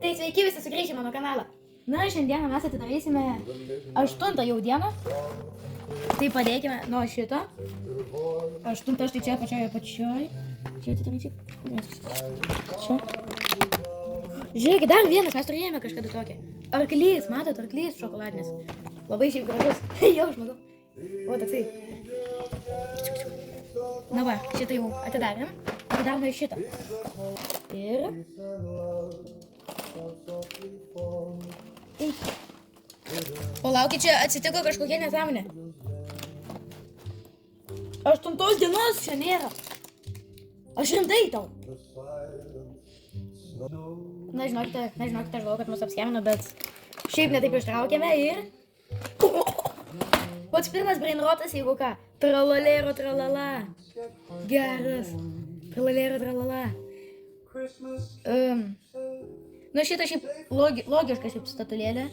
Tai sveiki visi sugrįžę mano kanalą. Na, šiandieną mes atidarysime 8 jau dieną. Tai padėkime nuo šito. 8 štai čia apačioj. Čia atidarysiu. Čia. Žiūrėkit, dar vienas, mes turėjome kažkada tokį. Arklys, matot, arklys šokoladinis. Labai šiaip gražus. Jau žmogau. O, toksai. Na va, šitą jau atidarėm. Atidarome šitą. Ir... O laukit, čia atsitiko kažkokia nesąmonė. 8 dienos čia nėra. Aš rimtai tau. Na, žinokite, aš galvoju, kad mus apskemino, bet šiaip netaip ištraukėme ir... Pats pirmas brainrotas, jeigu ką. Tralalero tralala. Geras. Tralalero tralala. Nu, šitą šiaip logiška šiaip statulėlė.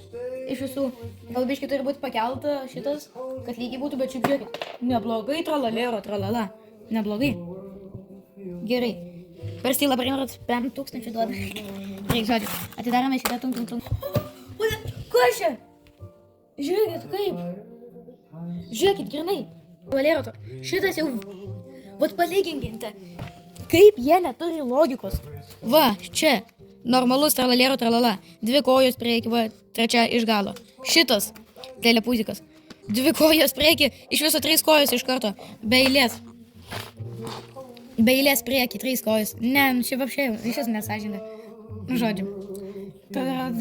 Iš visų. Gal biškai turi būti pakelta šitas, kad lygiai būtų, bet šiaip žiūrėkit. Neblogai tralalero tralala. Neblogai. Gerai. Per stylą brainrot 5000 duoda. Reik žodžiu. Atidarome šitą tung. Kas čia? Žiūrėkit, kaip. Žiūrėkit, grinai. Tralalero. Šitas jau... Vat palyginkite. Kaip jie neturi logikos. Va, čia. Normalus tralalero tralala. 2 kojos prieki, va, 3 iš galo. Šitas. Telepuzikas. 2 kojos prieki, iš viso 3 kojos iš karto. Be eilės. Be eilės prieki, 3 kojos. Ne, čia vapšė, iš vis nesąžinė. Nu, žodžiu.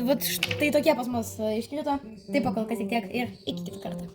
Vat štai tokie pas mus iškrito. Taip, kol kas tik tiek ir iki kitą kartą.